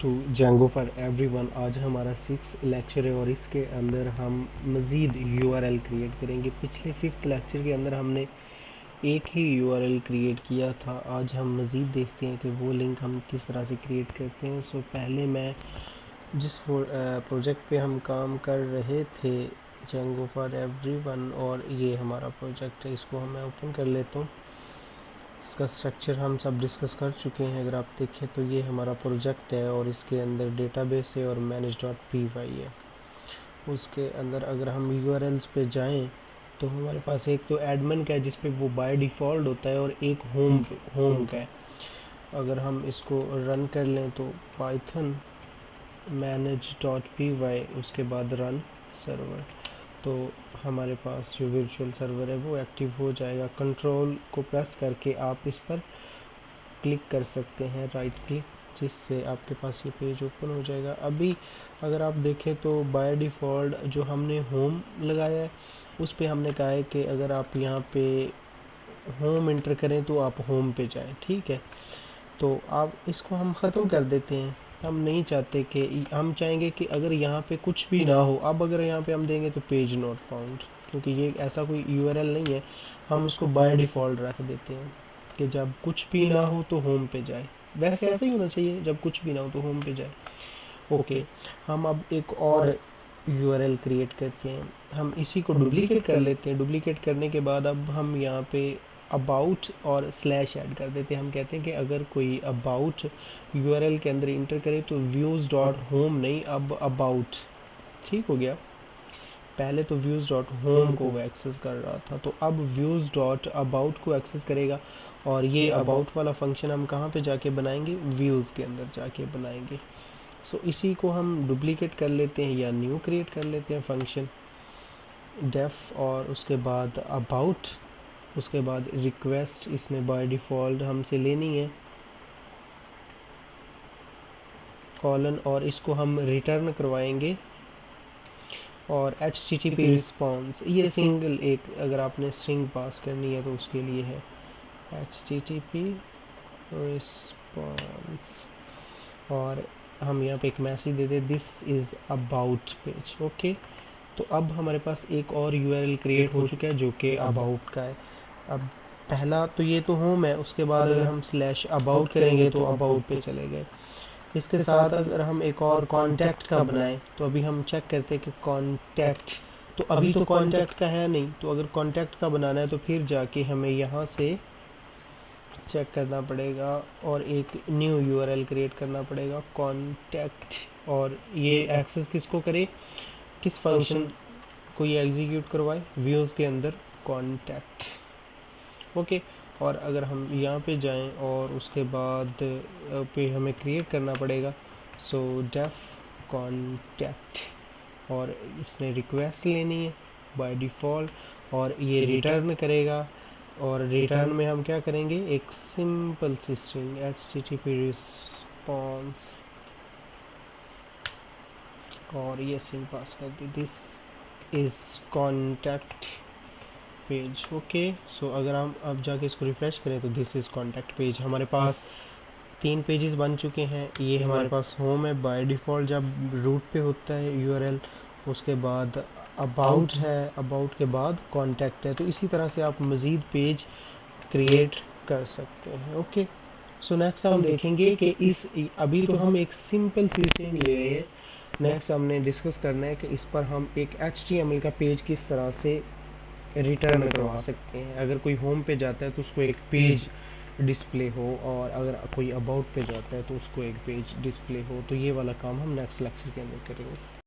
To Django for everyone. आज हमारा 6 lecture है और इसके अंदर हम मज़ीद यूआरएल क्रिएट करेंगे। पिछले 5th लेक्चर के अंदर हमने एक ही यूआरएल क्रिएट किया था। आज हम मज़ीद देखते हैं कि वो लिंक हम किस तरह से क्रिएट करते हैं। सो पहले मैं जिस प्रोजेक्ट पे हम काम कर रहे थे Django फॉर एवरीवन, और ये हमारा प्रोजेक्ट है, इसको मैं ओपन कर लेता हूँ। इसका स्ट्रक्चर हम सब डिस्कस कर चुके हैं। अगर आप देखें तो ये हमारा प्रोजेक्ट है और इसके अंदर डेटाबेस है और manage.py है। उसके अंदर अगर हम यूआरएल्स पे जाएं तो हमारे पास एक तो एडमिन का है जिस पे वो बाय डिफ़ॉल्ट होता है, और एक होम का है। अगर हम इसको रन कर लें तो पाइथन manage.py उसके बाद रन सर्वर, तो हमारे पास जो वर्चुअल सर्वर है वो एक्टिव हो जाएगा। कंट्रोल को प्रेस करके आप इस पर क्लिक कर सकते हैं, राइट क्लिक, जिससे आपके पास ये पेज ओपन हो जाएगा। अभी अगर आप देखें तो बाय डिफ़ॉल्ट जो हमने होम लगाया है उस पे हमने कहा है कि अगर आप यहाँ पे होम इंटर करें तो आप होम पे जाएं, ठीक है। तो आप इसको हम ख़त्म कर देते हैं। हम नहीं चाहते कि, हम चाहेंगे कि अगर यहाँ पे कुछ भी ना हो। अब अगर यहाँ पे हम देंगे तो पेज नॉट फाउंड, क्योंकि ये ऐसा कोई यूआरएल नहीं है। हम उसको बाय डिफ़ॉल्ट रख देते हैं कि जब कुछ भी ना हो तो होम पे जाए। वैसे ऐसा ही होना चाहिए, जब कुछ भी ना हो तो होम पे जाए। ओके, हम अब एक और यूआरएल क्रिएट करते हैं। हम इसी को डुप्लीकेट कर लेते हैं। डुप्लीकेट करने के बाद अब हम यहाँ पे अबाउट और स्लैश ऐड कर देते हैं। हम कहते हैं कि अगर कोई अबाउट यूआरएल के अंदर इंटर करे तो व्यूज़ डॉट होम नहीं, अब अबाउट, ठीक हो गया। पहले तो व्यूज़ डॉट होम को वो एक्सेस कर रहा था, तो अब व्यूज़ डॉट अबाउट को एक्सेस करेगा। और ये अबाउट वाला फंक्शन हम कहाँ पे जाके बनाएंगे? व्यूज़ के अंदर जाके बनाएंगे। सो इसी को हम डुप्लीकेट कर लेते हैं या न्यू क्रिएट कर लेते हैं फंक्शन डेफ, और उसके बाद अबाउट, उसके बाद रिक्वेस्ट इसने बाय डिफ़ॉल्ट हमसे लेनी है कॉलन, और इसको हम रिटर्न करवाएंगे। और HTTP रिस्पॉन्स, ये सिंगल एक, अगर आपने स्ट्रिंग पास करनी है तो उसके लिए है HTTP रिस्पॉन्स। और हम यहाँ पे एक मैसेज दे दें, this is about page. Okay, तो अब हमारे पास एक और यूआरएल क्रिएट हो चुका है जो कि अबाउट का है। अब पहला तो ये तो होम है, उसके बाद अगर हम स्लैश अबाउट करेंगे तो अबाउट पे चले गए। इसके साथ अगर हम एक और कॉन्टैक्ट का बनाएं तो अभी हम चेक करते हैं कि कॉन्टैक्ट, तो अभी तो कॉन्टैक्ट का है नहीं। तो अगर कॉन्टैक्ट का बनाना है तो फिर जाके हमें यहाँ से चेक करना पड़ेगा और एक न्यू यूआरएल क्रिएट करना पड़ेगा कॉन्टैक्ट। और ये एक्सेस किसको करे, किस फंक्शन को ये एग्जीक्यूट करवाए? व्यूज़ के अंदर कॉन्टैक्ट। ओके, और अगर हम यहाँ पे जाएं और उसके बाद पे हमें क्रिएट करना पड़ेगा सो डेफ कॉन्टैक्ट, और इसने रिक्वेस्ट लेनी है बाय डिफ़ॉल्ट, और ये रिटर्न करेगा। और रिटर्न में हम क्या करेंगे? एक सिंपल सी स्ट्रिंग HTTP रिस्पॉन्स, और ये स्ट्रिंग पास कर दी, this is contact page. Okay, so अगर हम अब जाके इसको रिफ़्रेश करें तो दिस इज़ कॉन्टैक्ट पेज। हमारे पास 3 पेजेस बन चुके हैं। ये हमारे पास होम है बाय डिफ़ॉल्ट जब रूट पे होता है यूआरएल, उसके बाद अबाउट है, अबाउट के बाद कॉन्टैक्ट है। तो इसी तरह से आप मज़ीद पेज क्रिएट कर सकते हैं। ओके, सो नेक्स्ट हम देखेंगे कि इस, अभी तो हम एक सिंपल सी स्ट्रिंग ले रहे हैं। नेक्स्ट हमने डिस्कस करना है कि इस पर हम एक HTML का पेज किस तरह से रिटर्न करवा सकते हैं। अगर कोई होम पे जाता है तो उसको एक पेज डिस्प्ले हो, और अगर कोई अबाउट पे जाता है तो उसको एक पेज डिस्प्ले हो। तो ये वाला काम हम नेक्स्ट लेक्चर के अंदर करेंगे।